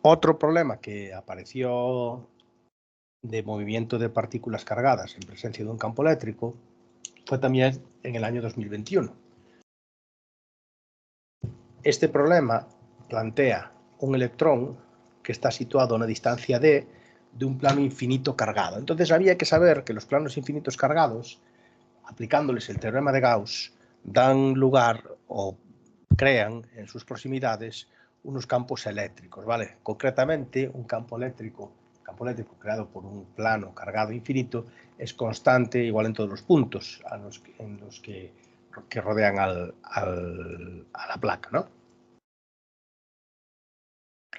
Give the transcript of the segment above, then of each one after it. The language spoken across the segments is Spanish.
Otro problema que apareció de movimiento de partículas cargadas en presencia de un campo eléctrico fue también en el año 2021. Este problema plantea un electrón que está situado a una distancia d de un plano infinito cargado. Entonces había que saber que los planos infinitos cargados, aplicándoles el teorema de Gauss, dan lugar o crean en sus proximidades unos campos eléctricos, ¿vale? Concretamente, un campo eléctrico creado por un plano cargado infinito es constante igual en todos los puntos en los que rodean a la placa, ¿no?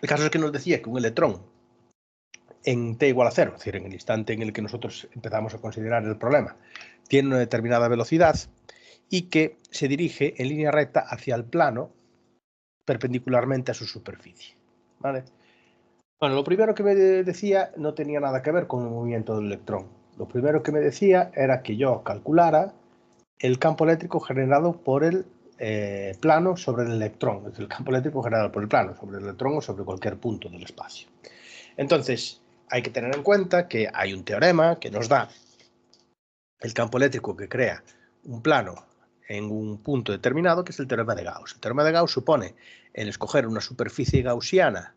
El caso es que nos decía que un electrón en t igual a 0, es decir, en el instante en el que nosotros empezamos a considerar el problema, tiene una determinada velocidad y que se dirige en línea recta hacia el plano perpendicularmente a su superficie, ¿vale? Bueno, lo primero que me decía no tenía nada que ver con el movimiento del electrón. Lo primero que me decía era que yo calculara el campo eléctrico generado por el plano sobre el electrón, es decir, el campo eléctrico generado por el plano sobre el electrón o sobre cualquier punto del espacio. Entonces, hay que tener en cuenta que hay un teorema que nos da el campo eléctrico que crea un plano en un punto determinado, que es el teorema de Gauss. El teorema de Gauss supone el escoger una superficie gaussiana,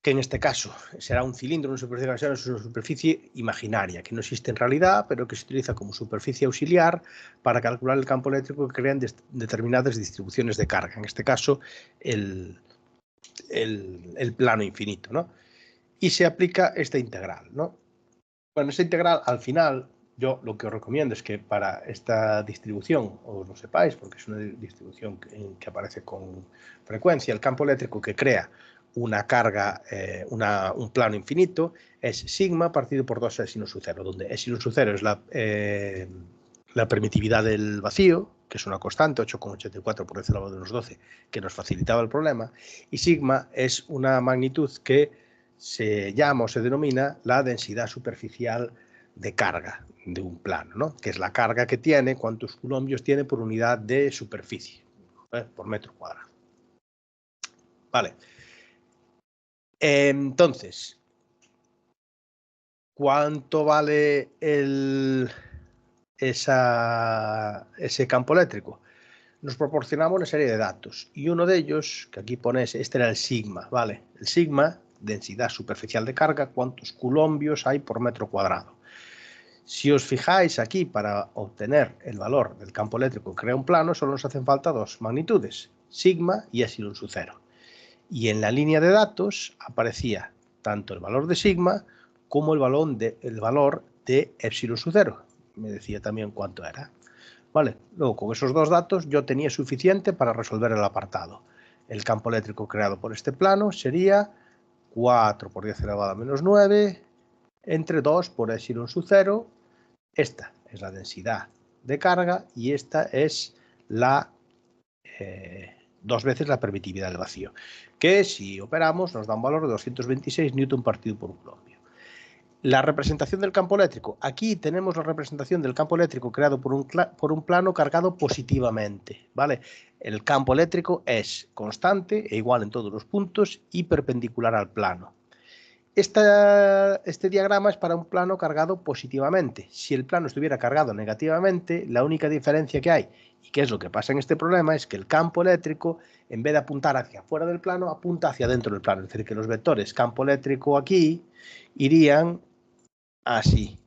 que en este caso será un cilindro, una superficie gaussiana es una superficie imaginaria, que no existe en realidad, pero que se utiliza como superficie auxiliar para calcular el campo eléctrico que crean determinadas distribuciones de carga, en este caso el plano infinito, ¿no? Y se aplica esta integral, ¿no? Bueno, esta integral al final, yo lo que os recomiendo es que para esta distribución, os lo sepáis, porque es una distribución que aparece con frecuencia, el campo eléctrico que crea una carga, un plano infinito, es sigma partido por 2 epsilon sub 0, donde epsilon sub 0 es la permitividad del vacío, que es una constante, 8,84 por 10 a la menos 12, que nos facilitaba el problema, y sigma es una magnitud que se llama o se denomina la densidad superficial de carga de un plano, ¿no? Que es la carga que tiene, cuántos coulombios tiene por unidad de superficie, por metro cuadrado. Vale. Entonces, ¿cuánto vale ese campo eléctrico? Nos proporcionamos una serie de datos y uno de ellos, que aquí pones, este era el sigma, ¿vale? El sigma, densidad superficial de carga, cuántos coulombios hay por metro cuadrado. Si os fijáis aquí, para obtener el valor del campo eléctrico que crea un plano, solo nos hacen falta dos magnitudes, sigma y epsilon sub 0. Y en la línea de datos aparecía tanto el valor de sigma como el valor de epsilon sub 0. Me decía también cuánto era. Vale, luego con esos dos datos yo tenía suficiente para resolver el apartado. El campo eléctrico creado por este plano sería 4 por 10 elevado a menos 9 entre 2 por epsilon sub 0. Esta es la densidad de carga y esta es la 2 veces la permitividad del vacío, que si operamos nos da un valor de 226 newton partido por coulombo. La representación del campo eléctrico. Aquí tenemos la representación del campo eléctrico creado por un plano cargado positivamente, ¿vale? El campo eléctrico es constante e igual en todos los puntos y perpendicular al plano. Este diagrama es para un plano cargado positivamente. Si el plano estuviera cargado negativamente, la única diferencia que hay, y que es lo que pasa en este problema, es que el campo eléctrico, en vez de apuntar hacia afuera del plano, apunta hacia dentro del plano. Es decir, que los vectores campo eléctrico aquí irían así,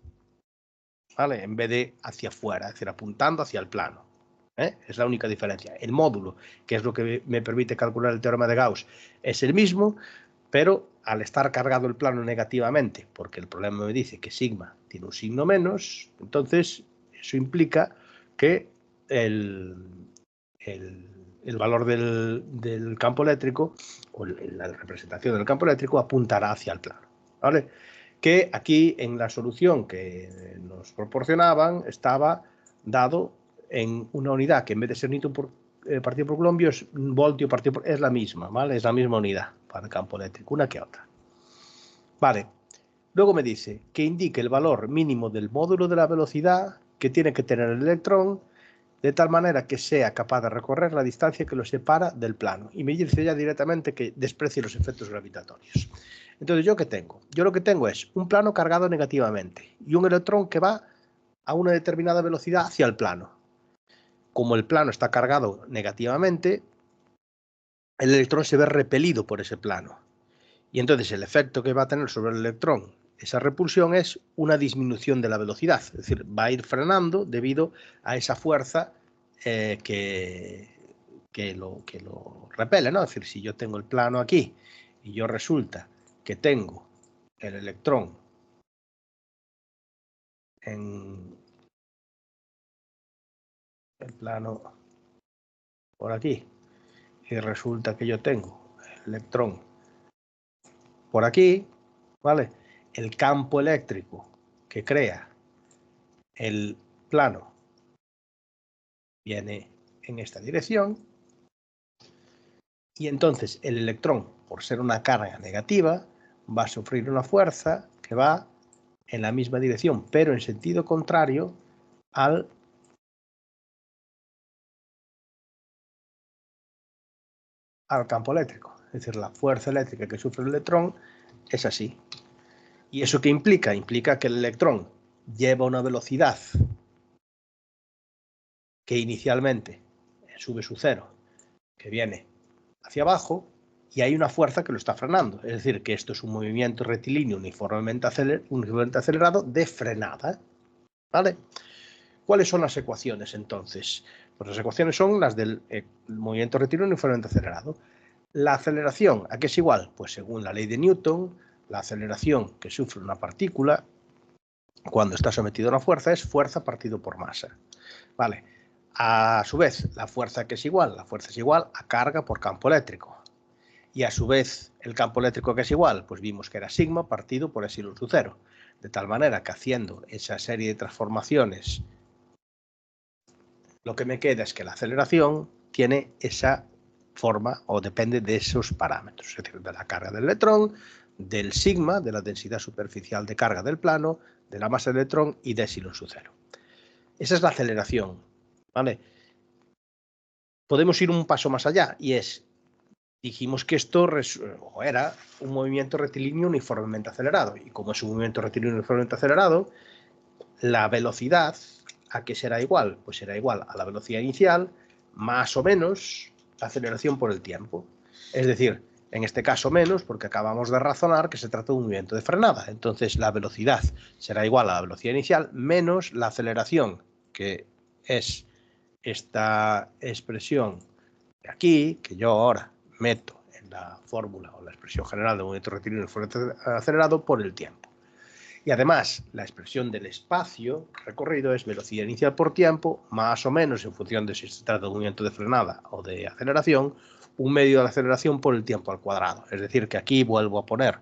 ¿vale? En vez de hacia afuera, es decir, apuntando hacia el plano. Es la única diferencia. El módulo, que es lo que me permite calcular el teorema de Gauss, es el mismo, pero al estar cargado el plano negativamente, porque el problema me dice que sigma tiene un signo menos, entonces eso implica que el valor del campo eléctrico, o la representación del campo eléctrico, apuntará hacia el plano, ¿vale? Que aquí en la solución que nos proporcionaban estaba dado en una unidad que en vez de ser newton partido por coulombo es voltio partido por... es la misma, ¿vale? Es la misma unidad para el campo eléctrico, una que otra. Vale. Luego me dice que indique el valor mínimo del módulo de la velocidad que tiene que tener el electrón de tal manera que sea capaz de recorrer la distancia que lo separa del plano. Y me dice ya directamente que desprecie los efectos gravitatorios. Entonces, ¿yo qué tengo? Yo lo que tengo es un plano cargado negativamente y un electrón que va a una determinada velocidad hacia el plano. Como el plano está cargado negativamente, el electrón se ve repelido por ese plano. Y entonces el efecto que va a tener sobre el electrón esa repulsión es una disminución de la velocidad, es decir, va a ir frenando debido a esa fuerza que lo repele, ¿no? Es decir, si yo tengo el plano aquí y yo resulta que tengo el electrón en el plano por aquí y resulta que yo tengo el electrón por aquí, ¿vale? El campo eléctrico que crea el plano viene en esta dirección y entonces el electrón, por ser una carga negativa, va a sufrir una fuerza que va en la misma dirección, pero en sentido contrario al campo eléctrico. Es decir, la fuerza eléctrica que sufre el electrón es así. ¿Y eso qué implica? Implica que el electrón lleva una velocidad que inicialmente sube su cero, que viene hacia abajo, y hay una fuerza que lo está frenando. Es decir, que esto es un movimiento rectilíneo uniformemente acelerado de frenada. ¿Vale? ¿Cuáles son las ecuaciones entonces? Pues las ecuaciones son las del movimiento rectilíneo uniformemente acelerado. La aceleración, ¿a qué es igual? Pues según la ley de Newton, la aceleración que sufre una partícula cuando está sometida a una fuerza es fuerza partido por masa. Vale. A su vez, la fuerza que es igual, la fuerza es igual a carga por campo eléctrico. Y a su vez, el campo eléctrico que es igual, pues vimos que era sigma partido por epsilon sub cero. De tal manera que haciendo esa serie de transformaciones, lo que me queda es que la aceleración tiene esa forma o depende de esos parámetros, es decir, de la carga del electrón, del sigma, de la densidad superficial de carga del plano, de la masa del electrón y de epsilon sub cero. Esa es la aceleración, ¿vale? Podemos ir un paso más allá y es, dijimos que esto era un movimiento rectilíneo uniformemente acelerado y como es un movimiento rectilíneo uniformemente acelerado, la velocidad, ¿a qué será igual? Pues será igual a la velocidad inicial más o menos la aceleración por el tiempo. Es decir, en este caso menos, porque acabamos de razonar que se trata de un movimiento de frenada. Entonces la velocidad será igual a la velocidad inicial menos la aceleración, que es esta expresión de aquí, que yo ahora meto en la fórmula o la expresión general de movimiento rectilíneo acelerado por el tiempo. Y además, la expresión del espacio recorrido es velocidad inicial por tiempo, más o menos en función de si se trata de un movimiento de frenada o de aceleración, un medio de la aceleración por el tiempo al cuadrado. Es decir, que aquí vuelvo a poner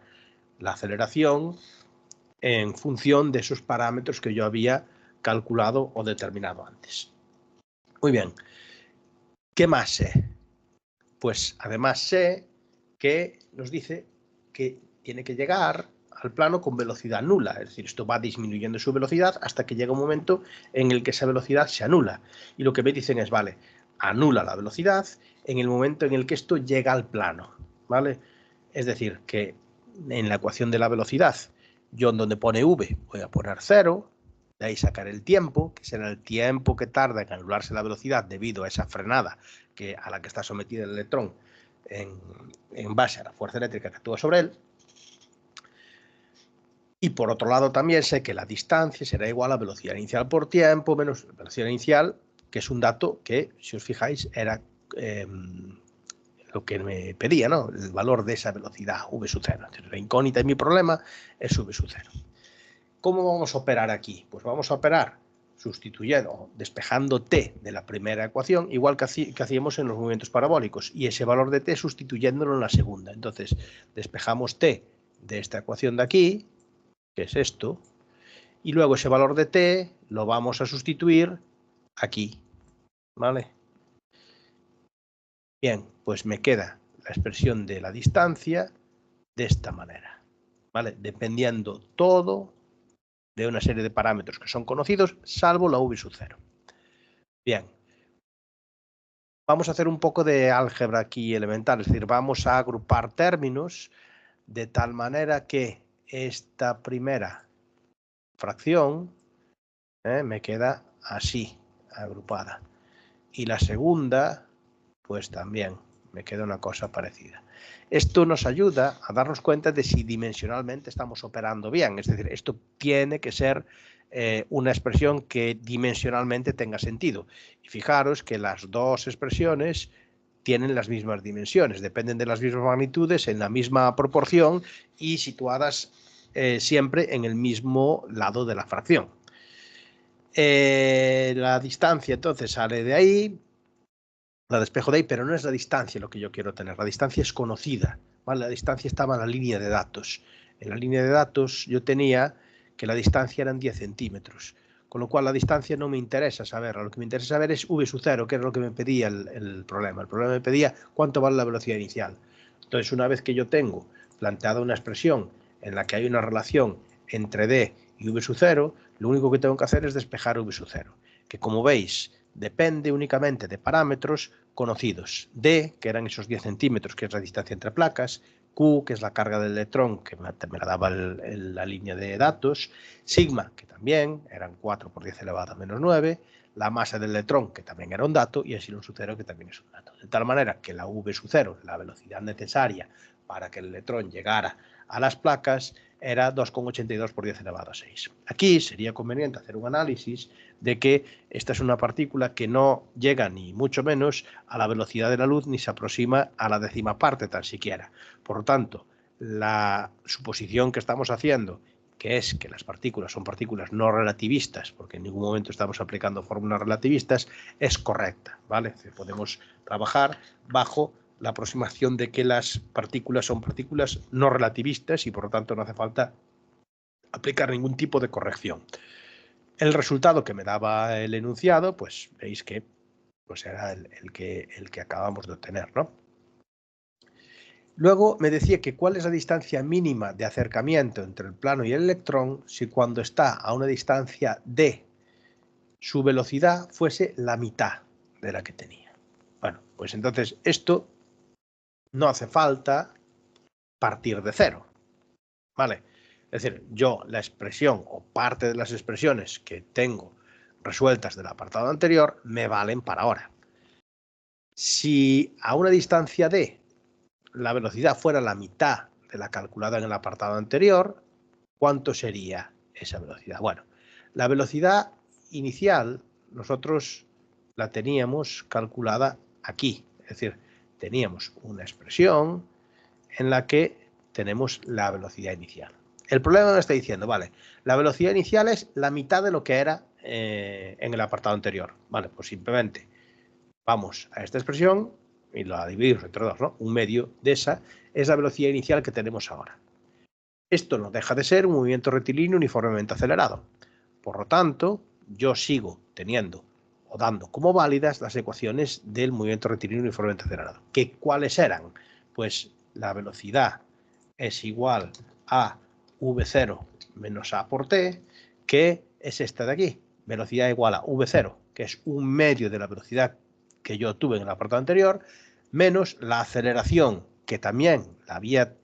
la aceleración en función de esos parámetros que yo había calculado o determinado antes. Muy bien. ¿Qué más sé? Pues además sé que nos dice que tiene que llegar al plano con velocidad nula, es decir, esto va disminuyendo su velocidad hasta que llega un momento en el que esa velocidad se anula. Y lo que me dicen es, vale, anula la velocidad en el momento en el que esto llega al plano, ¿vale? Es decir, que en la ecuación de la velocidad, yo en donde pone v voy a poner 0, de ahí sacar el tiempo, que será el tiempo que tarda en anularse la velocidad debido a esa frenada a la que está sometido el electrón en base a la fuerza eléctrica que actúa sobre él. Y por otro lado también sé que la distancia será igual a velocidad inicial por tiempo menos velocidad inicial, que es un dato que, si os fijáis, era lo que me pedía, ¿no? El valor de esa velocidad, v sub 0. La incógnita de mi problema es v sub 0. ¿Cómo vamos a operar aquí? Pues vamos a operar sustituyendo, despejando t de la primera ecuación, igual que hacíamos en los movimientos parabólicos, y ese valor de t sustituyéndolo en la segunda. Entonces, despejamos t de esta ecuación de aquí, que es esto, y luego ese valor de t lo vamos a sustituir aquí, ¿vale? Bien, pues me queda la expresión de la distancia de esta manera, ¿vale? Dependiendo todo de una serie de parámetros que son conocidos, salvo la v sub 0. Bien, vamos a hacer un poco de álgebra aquí elemental, es decir, vamos a agrupar términos de tal manera que esta primera fracción me queda así, agrupada. Y la segunda, pues también me queda una cosa parecida. Esto nos ayuda a darnos cuenta de si dimensionalmente estamos operando bien. Es decir, esto tiene que ser una expresión que dimensionalmente tenga sentido. Y fijaros que las dos expresiones tienen las mismas dimensiones, dependen de las mismas magnitudes, en la misma proporción y situadas siempre en el mismo lado de la fracción. La distancia entonces sale de ahí, la despejo de ahí, pero no es la distancia lo que yo quiero tener, la distancia es conocida, ¿vale? La distancia estaba en la línea de datos. En la línea de datos yo tenía que la distancia eran 10 centímetros, con lo cual la distancia no me interesa saber, lo que me interesa saber es v sub 0, que era lo que me pedía el problema. El problema me pedía cuánto vale la velocidad inicial. Entonces, una vez que yo tengo planteada una expresión en la que hay una relación entre d y v sub 0, lo único que tengo que hacer es despejar v sub 0, que como veis depende únicamente de parámetros conocidos. D, que eran esos 10 centímetros, que es la distancia entre placas. Q, que es la carga del electrón, que me la daba la línea de datos. Sigma, que también eran 4 por 10 elevado a menos 9. La masa del electrón, que también era un dato. Y el epsilon sub 0, que también es un dato. De tal manera que la V sub 0, la velocidad necesaria para que el electrón llegara a las placas, era 2,82 por 10 elevado a 6. Aquí sería conveniente hacer un análisis de que esta es una partícula que no llega ni mucho menos a la velocidad de la luz ni se aproxima a la décima parte tan siquiera. Por lo tanto, la suposición que estamos haciendo, que es que las partículas son partículas no relativistas, porque en ningún momento estamos aplicando fórmulas relativistas, es correcta, ¿vale? Podemos trabajar bajo la aproximación de que las partículas son partículas no relativistas y por lo tanto no hace falta aplicar ningún tipo de corrección. El resultado que me daba el enunciado, pues veis que pues era el que acabamos de obtener, ¿no? Luego me decía que cuál es la distancia mínima de acercamiento entre el plano y el electrón si cuando está a una distancia d su velocidad fuese la mitad de la que tenía. Bueno, pues entonces esto no hace falta partir de cero, ¿vale? Es decir, yo la expresión o parte de las expresiones que tengo resueltas del apartado anterior me valen para ahora. Si a una distancia d la velocidad fuera la mitad de la calculada en el apartado anterior, ¿cuánto sería esa velocidad? Bueno, la velocidad inicial nosotros la teníamos calculada aquí, es decir, teníamos una expresión en la que tenemos la velocidad inicial. El problema me está diciendo, vale, la velocidad inicial es la mitad de lo que era en el apartado anterior. Vale, pues simplemente vamos a esta expresión y la dividimos entre dos, ¿no? Un medio de esa es la velocidad inicial que tenemos ahora. Esto no deja de ser un movimiento rectilíneo uniformemente acelerado. Por lo tanto, yo sigo teniendo o dando como válidas las ecuaciones del movimiento rectilíneo uniformemente acelerado. ¿Qué cuáles eran? Pues la velocidad es igual a v0 menos a por t, que es esta de aquí. Velocidad igual a v0, que es un medio de la velocidad que yo tuve en el apartado anterior, menos la aceleración, que también la había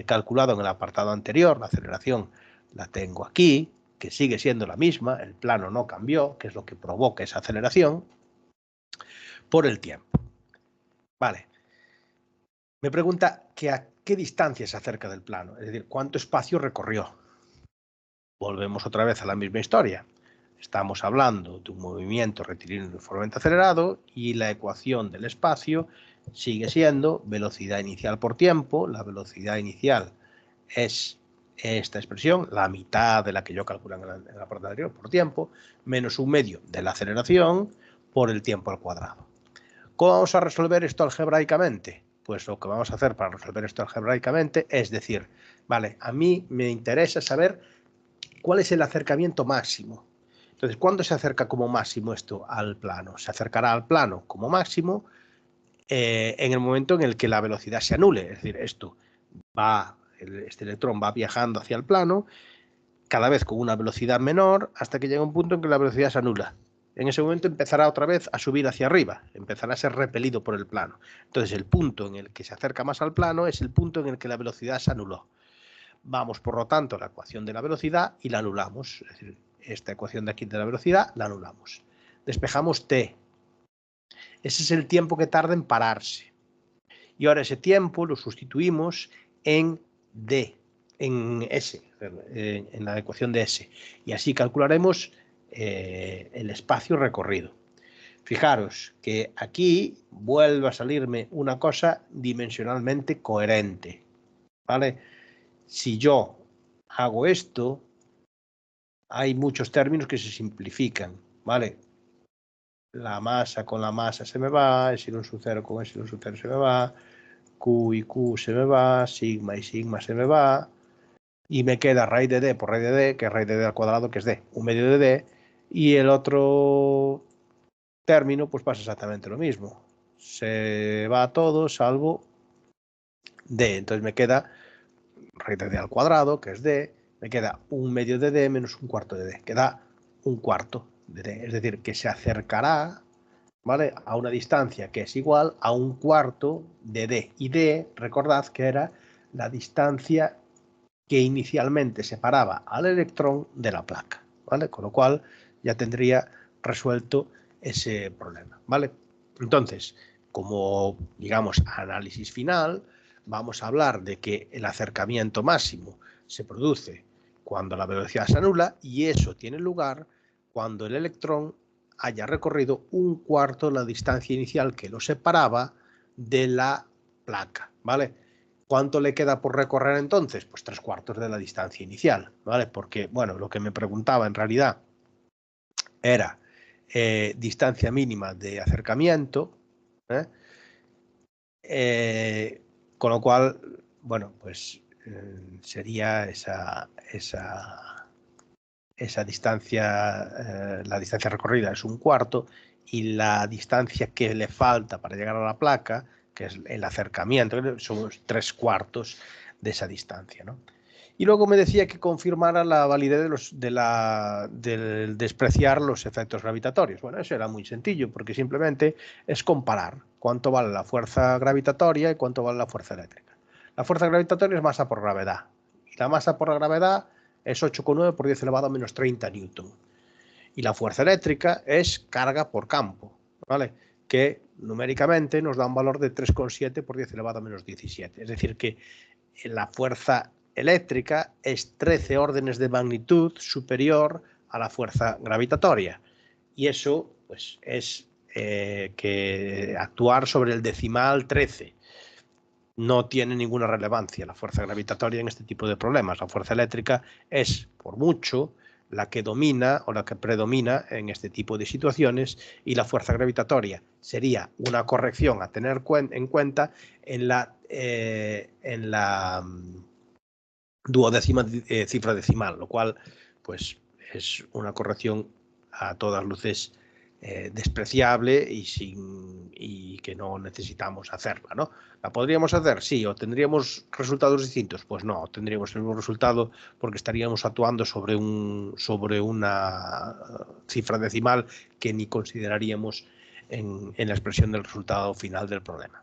calculado en el apartado anterior. La aceleración la tengo aquí, que sigue siendo la misma, el plano no cambió, que es lo que provoca esa aceleración, por el tiempo. Vale. Me pregunta que a qué distancia se acerca del plano, es decir, cuánto espacio recorrió. Volvemos otra vez a la misma historia. Estamos hablando de un movimiento rectilíneo uniformemente acelerado y la ecuación del espacio sigue siendo velocidad inicial por tiempo. La velocidad inicial es esta expresión, la mitad de la que yo calculo en la parte anterior por tiempo, menos un medio de la aceleración por el tiempo al cuadrado. ¿Cómo vamos a resolver esto algebraicamente? Pues lo que vamos a hacer para resolver esto algebraicamente es decir, vale, a mí me interesa saber cuál es el acercamiento máximo. Entonces, ¿cuándo se acerca como máximo esto al plano? Se acercará al plano como máximo en el momento en el que la velocidad se anule. Es decir, este electrón va viajando hacia el plano, cada vez con una velocidad menor, hasta que llega un punto en que la velocidad se anula. en ese momento empezará otra vez a subir hacia arriba, empezará a ser repelido por el plano. Entonces el punto en el que se acerca más al plano es el punto en el que la velocidad se anuló. Vamos, por lo tanto, a la ecuación de la velocidad y la anulamos. Es decir, esta ecuación de aquí de la velocidad la anulamos. Despejamos t. Ese es el tiempo que tarda en pararse. Y ahora ese tiempo lo sustituimos en d, en s, en la ecuación de s. Y así calcularemos el espacio recorrido. Fijaros que aquí vuelve a salirme una cosa dimensionalmente coherente, ¿vale? Si yo hago esto, hay muchos términos que se simplifican, ¿vale? La masa con la masa se me va, epsilon sub 0 con epsilon sub 0 se me va, Q y Q se me va, sigma y sigma se me va, y me queda raíz de d por raíz de d, que es raíz de d al cuadrado, que es d, un medio de d, y el otro término pues pasa exactamente lo mismo. Se va todo salvo d, entonces me queda raíz de d al cuadrado, que es d, me queda un medio de d menos un cuarto de d, queda un cuarto de d, es decir, que se acercará, ¿vale?, a una distancia que es igual a un cuarto de d, y d, recordad que era la distancia que inicialmente separaba al electrón de la placa, ¿vale? Con lo cual ya tendría resuelto ese problema, ¿vale? Entonces, como, digamos, análisis final, vamos a hablar de que el acercamiento máximo se produce cuando la velocidad se anula, y eso tiene lugar cuando el electrón haya recorrido un cuarto la distancia inicial que lo separaba de la placa, ¿vale? ¿Cuánto le queda por recorrer entonces? Pues 3/4 de la distancia inicial, ¿vale? Porque, bueno, lo que me preguntaba en realidad era distancia mínima de acercamiento, con lo cual, bueno, pues sería esa distancia, la distancia recorrida es un cuarto, y la distancia que le falta para llegar a la placa, que es el acercamiento, son 3/4 de esa distancia, ¿no? Y luego me decía que confirmara la validez del despreciar los efectos gravitatorios. Bueno, eso era muy sencillo, porque simplemente es comparar cuánto vale la fuerza gravitatoria y cuánto vale la fuerza eléctrica. La fuerza gravitatoria es masa por gravedad, y la masa por gravedad es 8,9 por 10 elevado a menos 30 newton. Y la fuerza eléctrica es carga por campo, ¿vale?, que numéricamente nos da un valor de 3,7 por 10 elevado a menos 17. Es decir, que la fuerza eléctrica es 13 órdenes de magnitud superior a la fuerza gravitatoria. Y eso, pues, es que actuar sobre el decimal 13 no tiene ninguna relevancia la fuerza gravitatoria en este tipo de problemas. La fuerza eléctrica es, por mucho, la que domina o la que predomina en este tipo de situaciones, y la fuerza gravitatoria sería una corrección a tener en cuenta en la duodécima cifra decimal, lo cual pues es una corrección a todas luces despreciable y que no necesitamos hacerla, ¿no? ¿La podríamos hacer? Sí. ¿O tendríamos resultados distintos? Pues no, tendríamos el mismo resultado, porque estaríamos actuando sobre una cifra decimal que ni consideraríamos en la expresión del resultado final del problema.